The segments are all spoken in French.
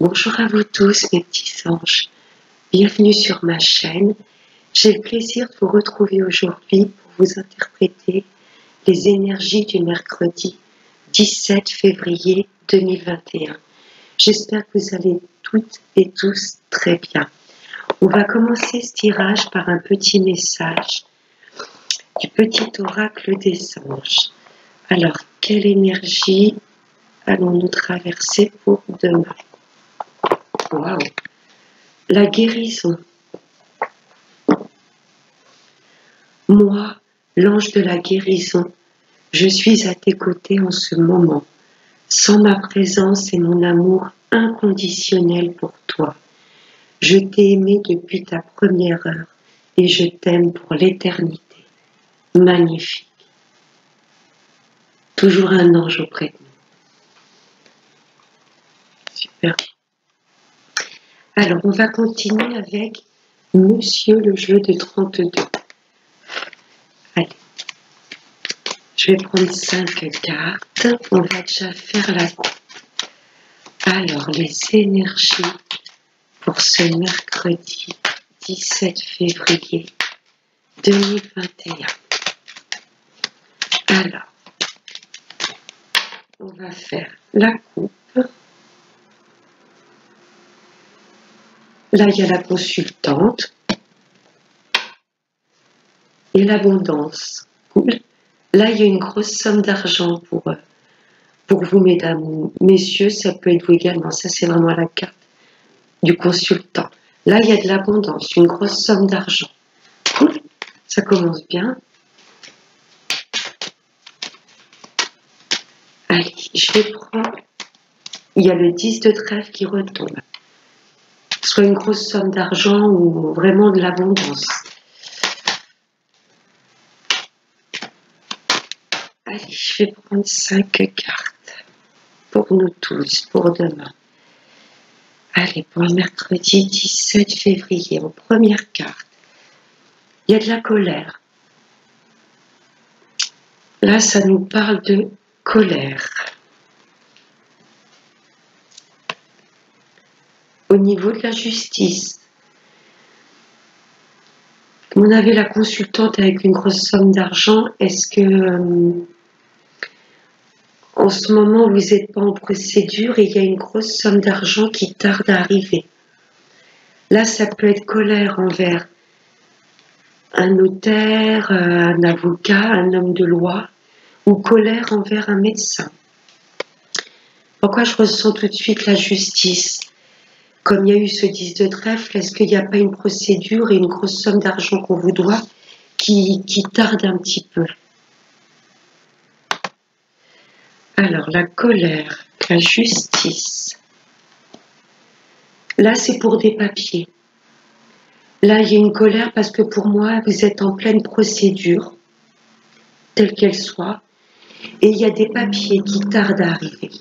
Bonjour à vous tous mes petits anges, bienvenue sur ma chaîne. J'ai le plaisir de vous retrouver aujourd'hui pour vous interpréter les énergies du mercredi 17 février 2021. J'espère que vous allez toutes et tous très bien. On va commencer ce tirage par un petit message du petit oracle des anges. Alors, quelle énergie allons-nous traverser pour demain? Waouh! La guérison. Moi, l'ange de la guérison, je suis à tes côtés en ce moment. Sans ma présence et mon amour inconditionnel pour toi. Je t'ai aimé depuis ta première heure et je t'aime pour l'éternité. Magnifique. Toujours un ange auprès de nous. Super. Alors, on va continuer avec Monsieur le jeu de 32. Allez. Je vais prendre 5 cartes. On va déjà faire la coupe. Alors, les énergies pour ce mercredi 17 février 2021. Alors, on va faire la coupe. Là, il y a la consultante et l'abondance. Cool. Là, il y a une grosse somme d'argent pour vous, mesdames ou messieurs. Ça peut être vous également. Ça, c'est vraiment la carte du consultant. Là, il y a de l'abondance, une grosse somme d'argent. Cool. Ça commence bien. Allez, je vais prendre. Il y a le 10 de trèfle qui retombe. Soit une grosse somme d'argent ou vraiment de l'abondance. Allez, je vais prendre 5 cartes pour nous tous, pour demain. Allez, pour le mercredi 17 février, en première carte, il y a de la colère. Là, ça nous parle de colère. Au niveau de la justice, on avait la consultante avec une grosse somme d'argent. Est-ce que en ce moment vous n'êtes pas en procédure et il y a une grosse somme d'argent qui tarde à arriver? Là, ça peut être colère envers un notaire, un avocat, un homme de loi, ou colère envers un médecin. Pourquoi je ressens tout de suite la justice? Comme il y a eu ce 10 de trèfle, est-ce qu'il n'y a pas une procédure et une grosse somme d'argent qu'on vous doit qui tarde un petit peu? Alors, la colère, la justice. Là, c'est pour des papiers. Là, il y a une colère parce que pour moi, vous êtes en pleine procédure, telle qu'elle soit, et il y a des papiers qui tardent à arriver.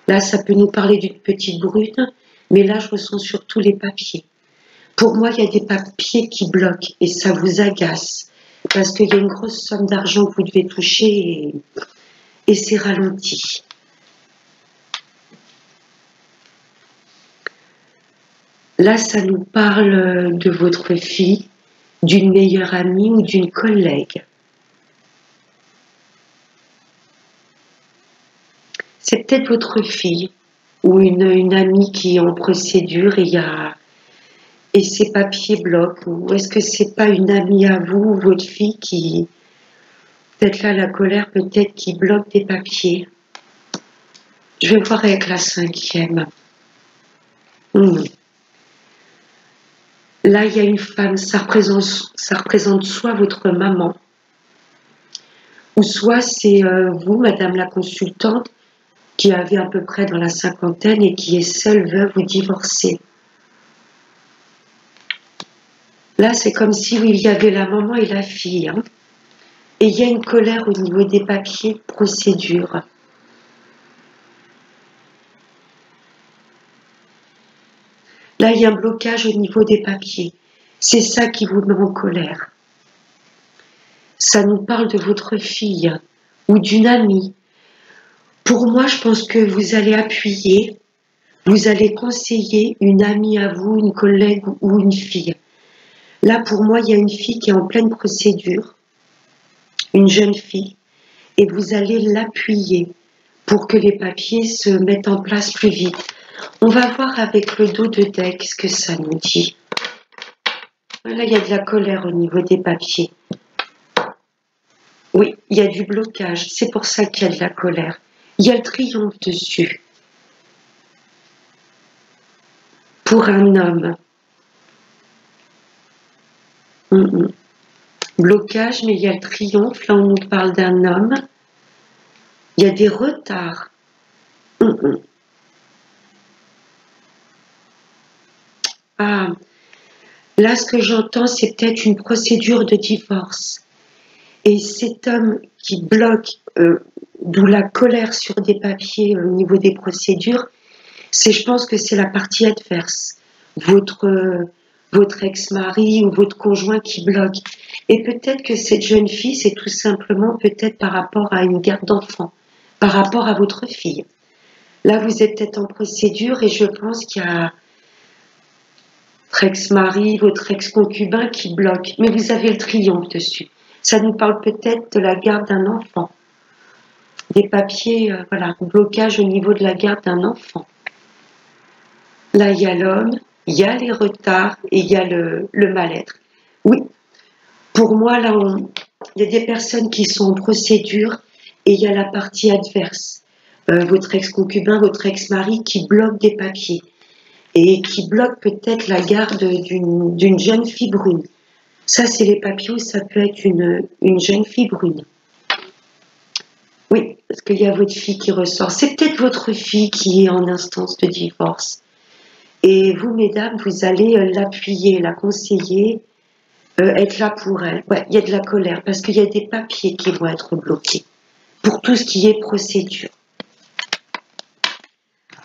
Là, ça peut nous parler d'une petite brune, mais là, je ressens surtout les papiers. Pour moi, il y a des papiers qui bloquent et ça vous agace parce qu'il y a une grosse somme d'argent que vous devez toucher et c'est ralenti. Là, ça nous parle de votre fille, d'une meilleure amie ou d'une collègue. C'est peut-être votre fille ou une amie qui est en procédure et ses papiers bloquent. Ou est-ce que c'est pas une amie à vous ou votre fille qui, peut-être là la colère, peut-être qui bloque des papiers? Je vais voir avec la 5e. Là, il y a une femme, ça représente soit votre maman, ou soit c'est vous, madame la consultante, qui avez à peu près dans la cinquantaine et qui est seule, veuve ou divorcée. Là, c'est comme si il y avait la maman et la fille. Hein. Et il y a une colère au niveau des papiers de procédure. Là, il y a un blocage au niveau des papiers. C'est ça qui vous met en colère. Ça nous parle de votre fille ou d'une amie. Pour moi, je pense que vous allez appuyer Vous allez conseiller une amie à vous, une collègue ou une fille. Là, pour moi, il y a une fille qui est en pleine procédure, une jeune fille, et vous allez l'appuyer pour que les papiers se mettent en place plus vite. On va voir avec le dos de deck ce que ça nous dit. Là, il y a de la colère au niveau des papiers. Oui, il y a du blocage. C'est pour ça qu'il y a de la colère. Il y a le triomphe dessus. Pour un homme. Blocage, mais il y a le triomphe. Là, on nous parle d'un homme. Il y a des retards. Ah, là, ce que j'entends, c'est peut-être une procédure de divorce. Et cet homme qui bloque, d'où la colère sur des papiers au niveau des procédures, je pense que c'est la partie adverse. Votre ex-mari ou votre conjoint qui bloque. Et peut-être que cette jeune fille, c'est tout simplement peut-être par rapport à une garde d'enfant, par rapport à votre fille. Là, vous êtes peut-être en procédure et je pense qu'il y a votre ex-mari, votre ex-concubin qui bloque. Mais vous avez le triomphe dessus. Ça nous parle peut-être de la garde d'un enfant. Des papiers, voilà, blocage au niveau de la garde d'un enfant. Là, il y a l'homme, il y a les retards et il y a le mal-être. Oui, pour moi, là, il y a des personnes qui sont en procédure et il y a la partie adverse. Votre ex-concubin, votre ex-mari qui bloque des papiers et qui bloque peut-être la garde d'une jeune fille brune. Ça, c'est les papiers où ça peut être une jeune fille brune. Oui, parce qu'il y a votre fille qui ressort. C'est peut-être votre fille qui est en instance de divorce. Et vous, mesdames, vous allez l'appuyer, la conseiller, être là pour elle. Ouais, il y a de la colère parce qu'il y a des papiers qui vont être bloqués pour tout ce qui est procédure.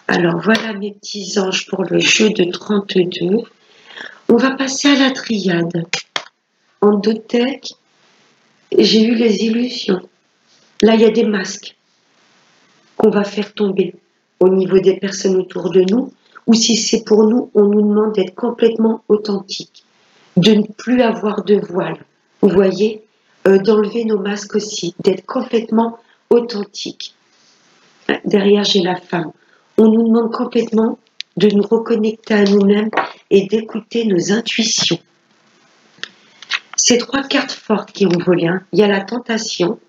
Alors, voilà mes petits anges pour le jeu de 32. On va passer à la triade. En deux decks, j'ai eu les illusions. Là, il y a des masques qu'on va faire tomber au niveau des personnes autour de nous, ou si c'est pour nous, on nous demande d'être complètement authentique, de ne plus avoir de voile. Vous voyez, d'enlever nos masques aussi, d'être complètement authentique. Derrière, j'ai la femme. On nous demande complètement de nous reconnecter à nous-mêmes et d'écouter nos intuitions. Ces trois cartes fortes qui ont volé, hein. Il y a la tentation.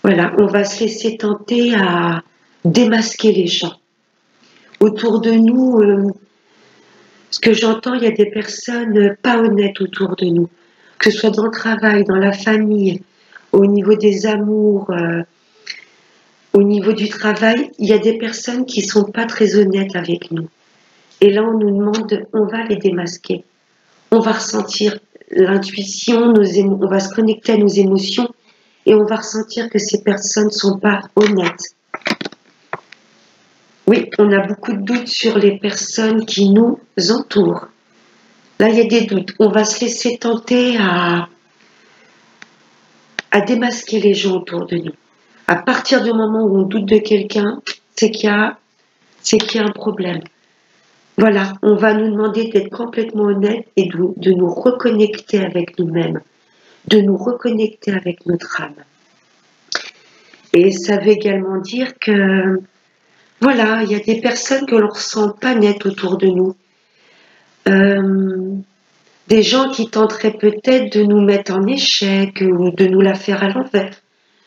Voilà, on va se laisser tenter à démasquer les gens. Autour de nous, ce que j'entends, il y a des personnes pas honnêtes autour de nous, que ce soit dans le travail, dans la famille, au niveau des amours, au niveau du travail, il y a des personnes qui sont pas très honnêtes avec nous. Et là, on nous demande, on va les démasquer. On va ressentir l'intuition, on va se connecter à nos émotions et on va ressentir que ces personnes ne sont pas honnêtes. Oui, on a beaucoup de doutes sur les personnes qui nous entourent. Là, il y a des doutes. On va se laisser tenter à démasquer les gens autour de nous. À partir du moment où on doute de quelqu'un, c'est qu'il y a un problème. Voilà, on va nous demander d'être complètement honnête et de nous reconnecter avec nous-mêmes, de nous reconnecter avec notre âme. Et ça veut également dire que, voilà, il y a des personnes que l'on ne ressent pas nettes autour de nous. Des gens qui tenteraient peut-être de nous mettre en échec ou de nous la faire à l'envers.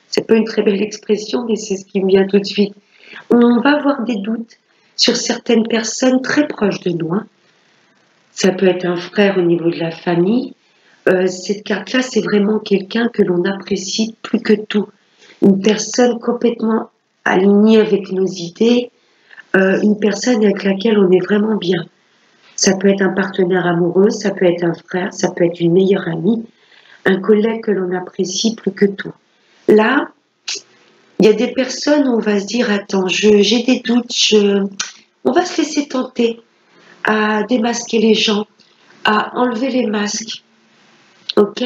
C'est pas une très belle expression, mais c'est ce qui me vient tout de suite. On va avoir des doutes sur certaines personnes très proches de nous. Hein. Ça peut être un frère au niveau de la famille. Cette carte-là, c'est vraiment quelqu'un que l'on apprécie plus que tout. Une personne complètement alignée avec nos idées, une personne avec laquelle on est vraiment bien. Ça peut être un partenaire amoureux, ça peut être un frère, ça peut être une meilleure amie, un collègue que l'on apprécie plus que tout. Là, il y a des personnes où on va se dire, attends, j'ai des doutes, on va se laisser tenter à démasquer les gens, à enlever les masques. Ok?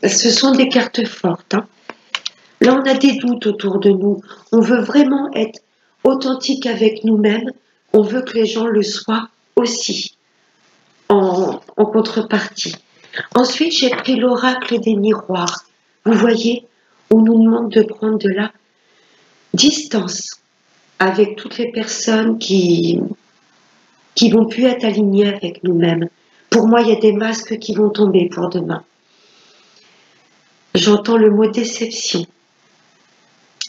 Ce sont des cartes fortes. Hein. Là, on a des doutes autour de nous. On veut vraiment être authentiques avec nous-mêmes, on veut que les gens le soient aussi, en contrepartie. Ensuite, j'ai pris l'oracle des miroirs. Vous voyez, on nous demande de prendre de la distance avec toutes les personnes qui vont plus être alignées avec nous-mêmes. Pour moi, il y a des masques qui vont tomber pour demain. J'entends le mot déception.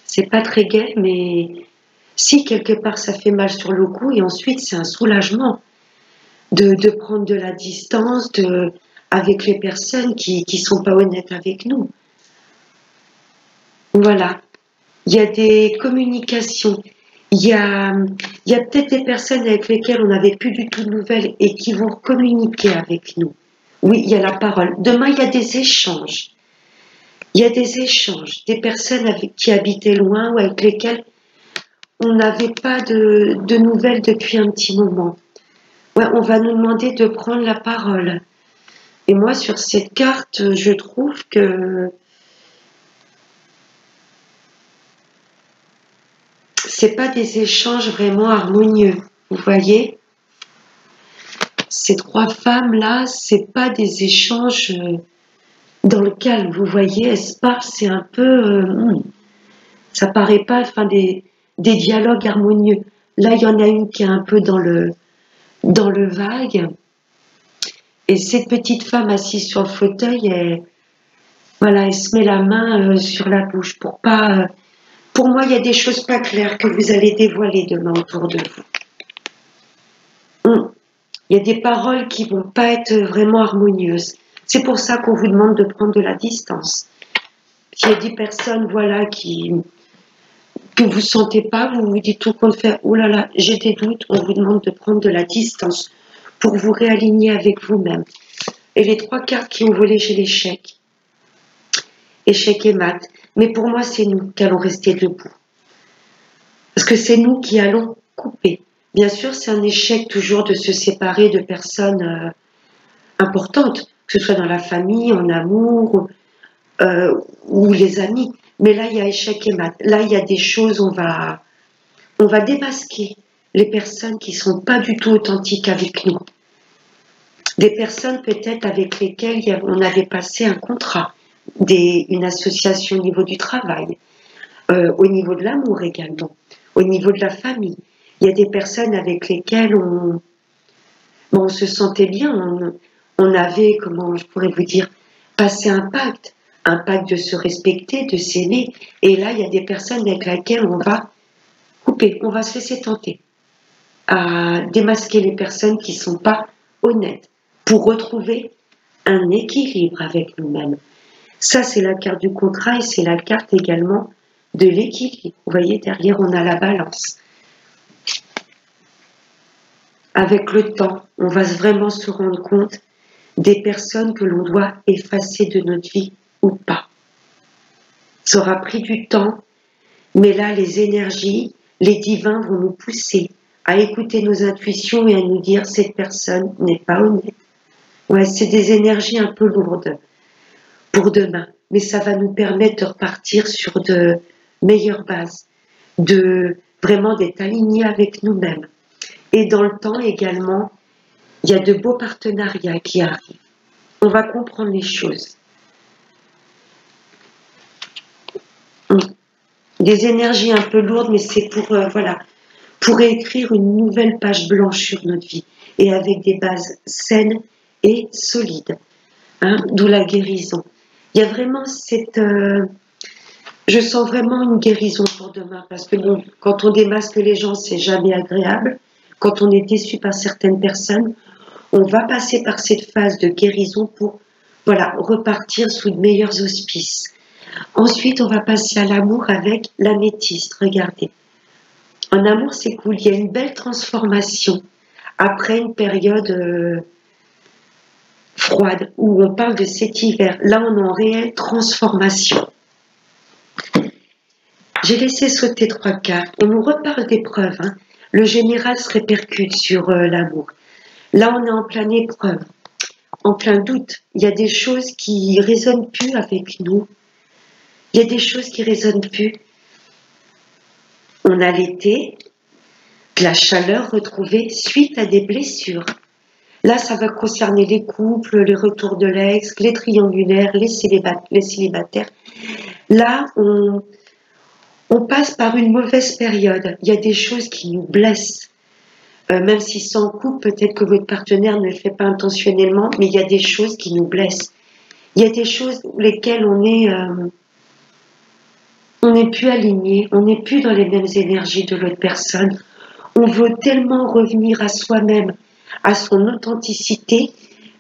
C'est pas très gai, mais si quelque part ça fait mal sur le cou, et ensuite c'est un soulagement de prendre de la distance avec les personnes qui sont pas honnêtes avec nous. Voilà. Il y a des communications. Il y a peut-être des personnes avec lesquelles on n'avait plus du tout de nouvelles et qui vont communiquer avec nous. Oui, il y a la parole. Demain, il y a des échanges. Il y a des échanges. Des personnes qui habitaient loin ou avec lesquelles on n'avait pas de nouvelles depuis un petit moment. Ouais, on va nous demander de prendre la parole. Et moi, sur cette carte, je trouve que c'est pas des échanges vraiment harmonieux. Vous voyez, ces trois femmes-là, c'est pas des échanges dans le calme. Vous voyez, elles se parlent, c'est un peu, ça paraît pas, enfin des dialogues harmonieux. Là, il y en a une qui est un peu dans le vague. Et cette petite femme assise sur le fauteuil, elle se met la main sur la bouche pour pas. Pour moi, il y a des choses pas claires que vous allez dévoiler demain autour de vous. Il y a des paroles qui vont pas être vraiment harmonieuses. C'est pour ça qu'on vous demande de prendre de la distance. Il y a des personnes, voilà, que vous sentez pas, vous vous dites tout compte fait, oh là là, j'ai des doutes, on vous demande de prendre de la distance pour vous réaligner avec vous-même. Et les trois cartes qui ont volé, j'ai l'échec. Échec et mat. Mais pour moi, c'est nous qui allons rester debout. Parce que c'est nous qui allons couper. Bien sûr, c'est un échec toujours de se séparer de personnes importantes, que ce soit dans la famille, en amour, ou les amis. Mais là, il y a échec et mat. Là, il y a des choses, on va démasquer les personnes qui ne sont pas du tout authentiques avec nous. Des personnes peut-être avec lesquelles on avait passé un contrat, une association au niveau du travail, au niveau de l'amour également, au niveau de la famille. Il y a des personnes avec lesquelles on se sentait bien, on avait, comment je pourrais vous dire, passé un pacte de se respecter, de s'aimer. Et là, il y a des personnes avec lesquelles on va couper, on va se laisser tenter à démasquer les personnes qui ne sont pas honnêtes pour retrouver un équilibre avec nous-mêmes. Ça, c'est la carte du contrat et c'est la carte également de l'équilibre. Vous voyez, derrière, on a la balance. Avec le temps, on va vraiment se rendre compte des personnes que l'on doit effacer de notre vie ou pas. Ça aura pris du temps, mais là, les énergies, les divins vont nous pousser à écouter nos intuitions et à nous dire cette personne n'est pas honnête. Ouais, c'est des énergies un peu lourdes pour demain, mais ça va nous permettre de repartir sur de meilleures bases, vraiment d'être alignés avec nous-mêmes. Et dans le temps également, il y a de beaux partenariats qui arrivent. On va comprendre les choses. Des énergies un peu lourdes, mais c'est pour écrire une nouvelle page blanche sur notre vie et avec des bases saines et solides. D'où la guérison. Il y a vraiment je sens vraiment une guérison pour demain parce que quand on démasque les gens, c'est jamais agréable. Quand on est déçu par certaines personnes, on va passer par cette phase de guérison pour repartir sous de meilleurs auspices. Ensuite, on va passer à l'amour avec l'améthyste. Regardez. En amour, c'est cool. Il y a une belle transformation après une période froide où on parle de cet hiver. Là, on est en réelle transformation. J'ai laissé sauter trois cartes. On nous reparle d'épreuves. Le général se répercute sur l'amour. Là, on est en pleine épreuve, en plein doute. Il y a des choses qui résonnent plus avec nous. Il y a des choses qui résonnent plus. On a l'été, de la chaleur retrouvée suite à des blessures. Là, ça va concerner les couples, les retours de l'ex, les triangulaires, les célibataires. Là, on passe par une mauvaise période. Il y a des choses qui nous blessent. Même si c'est en couple, peut-être que votre partenaire ne le fait pas intentionnellement, mais il y a des choses qui nous blessent. Il y a des choses lesquelles on n'est plus aligné, on n'est plus dans les mêmes énergies de l'autre personne. On veut tellement revenir à soi-même, à son authenticité,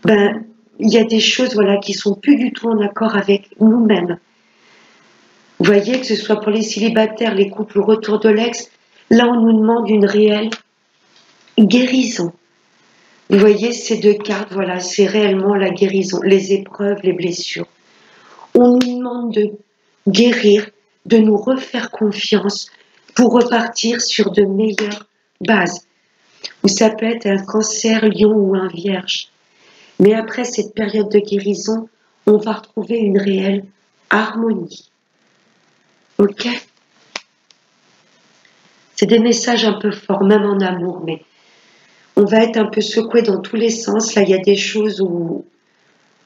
il y a des choses voilà, qui sont plus du tout en accord avec nous-mêmes. Vous voyez, que ce soit pour les célibataires, les couples, le retour de l'ex, là on nous demande une réelle guérison. Vous voyez ces deux cartes, voilà, c'est réellement la guérison, les épreuves, les blessures. On nous demande de guérir, de nous refaire confiance pour repartir sur de meilleures bases. Ou ça peut être un cancer, lion ou un vierge. Mais après cette période de guérison, on va retrouver une réelle harmonie. Ok? C'est des messages un peu forts, même en amour, mais on va être un peu secoué dans tous les sens. Là, il y a des choses où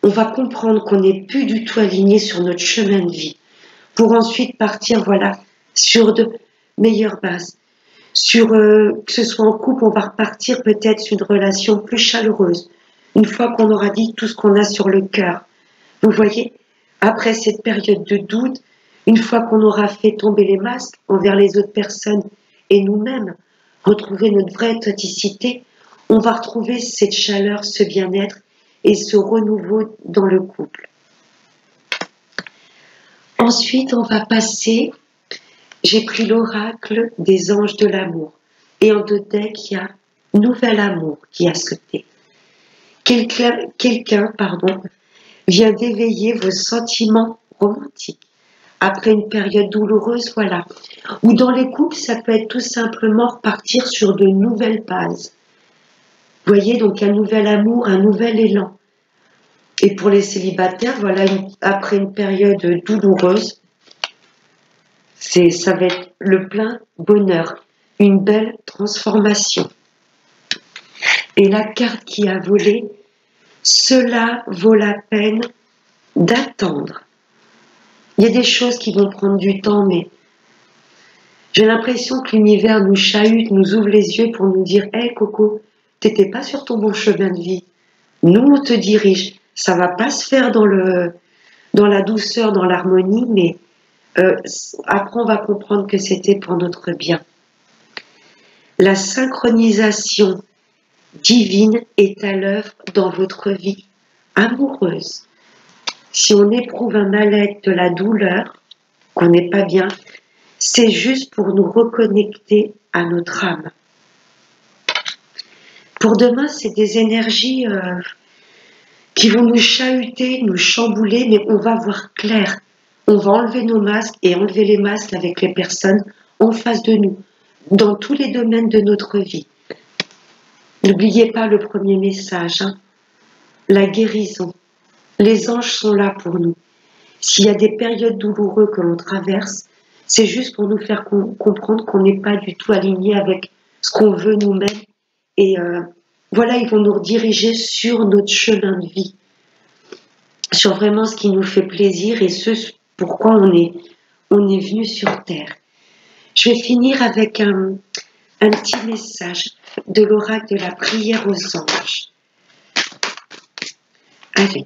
on va comprendre qu'on n'est plus du tout aligné sur notre chemin de vie, pour ensuite partir, voilà, sur de meilleures bases. Que ce soit en couple, on va repartir peut-être sur une relation plus chaleureuse, une fois qu'on aura dit tout ce qu'on a sur le cœur. Vous voyez, après cette période de doute, une fois qu'on aura fait tomber les masques envers les autres personnes et nous-mêmes, retrouver notre vraie authenticité, on va retrouver cette chaleur, ce bien-être et ce renouveau dans le couple. Ensuite, on va passer, j'ai pris l'oracle des anges de l'amour. Et en deux decks, il y a nouvel amour qui a sauté. Quelqu'un, vient d'éveiller vos sentiments romantiques après une période douloureuse, voilà. Ou dans les couples, ça peut être tout simplement repartir sur de nouvelles bases. Vous voyez, donc un nouvel amour, un nouvel élan. Et pour les célibataires, voilà, après une période douloureuse, ça va être le plein bonheur, une belle transformation. Et la carte qui a volé, cela vaut la peine d'attendre. Il y a des choses qui vont prendre du temps, mais j'ai l'impression que l'univers nous chahute, nous ouvre les yeux pour nous dire « Hey Coco, t'étais pas sur ton bon chemin de vie. Nous, on te dirige. Ça va pas se faire dans la douceur, dans l'harmonie, mais après on va comprendre que c'était pour notre bien. » La synchronisation divine est à l'œuvre dans votre vie amoureuse. Si on éprouve un mal-être, de la douleur, qu'on n'est pas bien, c'est juste pour nous reconnecter à notre âme. Pour demain, c'est des énergies qui vont nous chahuter, nous chambouler, mais on va voir clair. On va enlever nos masques et enlever les masques avec les personnes en face de nous, dans tous les domaines de notre vie. N'oubliez pas le premier message, hein, la guérison. Les anges sont là pour nous. S'il y a des périodes douloureuses que l'on traverse, c'est juste pour nous faire comprendre qu'on n'est pas du tout aligné avec ce qu'on veut nous-mêmes. Et voilà, ils vont nous rediriger sur notre chemin de vie, sur vraiment ce qui nous fait plaisir et ce pourquoi on est venu sur Terre. Je vais finir avec un petit message de l'oracle de la prière aux anges. Allez,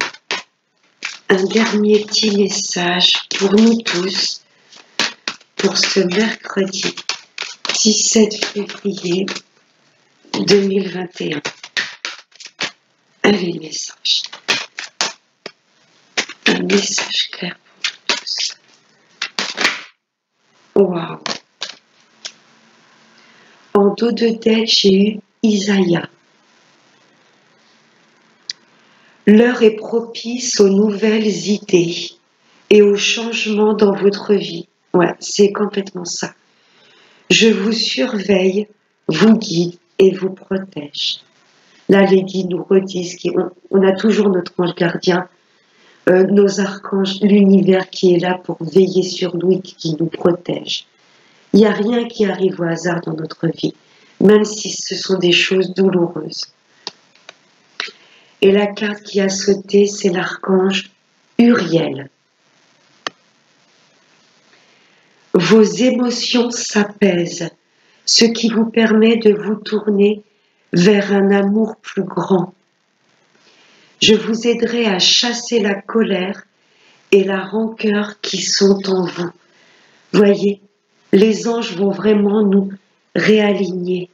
un dernier petit message pour nous tous, pour ce mercredi 17 février 2021. Allez, message. Un message clair pour tous. Waouh! En dos de deck, j'ai eu Isaïe. L'heure est propice aux nouvelles idées et aux changements dans votre vie. Ouais, c'est complètement ça. Je vous surveille, vous guide et vous protège. Là, les guides nous redisent qu'on a toujours notre ange gardien, nos archanges, l'univers qui est là pour veiller sur nous et qui nous protège. Il n'y a rien qui arrive au hasard dans notre vie, même si ce sont des choses douloureuses. Et la carte qui a sauté, c'est l'archange Uriel. Vos émotions s'apaisent, ce qui vous permet de vous tourner vers un amour plus grand. Je vous aiderai à chasser la colère et la rancœur qui sont en vous. Voyez, les anges vont vraiment nous réaligner.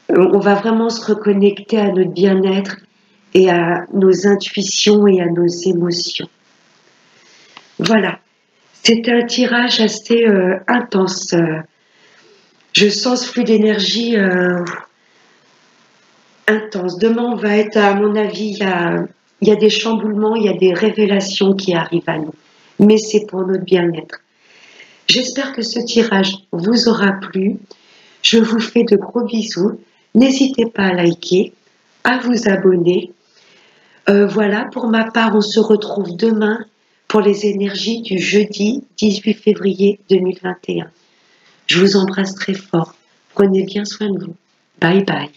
On va vraiment se reconnecter à notre bien-être et à nos intuitions et à nos émotions. Voilà, c'était un tirage assez intense. Je sens ce flux d'énergie intense. Demain, on va être, à mon avis, il y a des chamboulements, il y a des révélations qui arrivent à nous. Mais c'est pour notre bien-être. J'espère que ce tirage vous aura plu. Je vous fais de gros bisous. N'hésitez pas à liker, à vous abonner. Voilà, pour ma part, on se retrouve demain pour les énergies du jeudi 18 février 2021. Je vous embrasse très fort. Prenez bien soin de vous. Bye bye.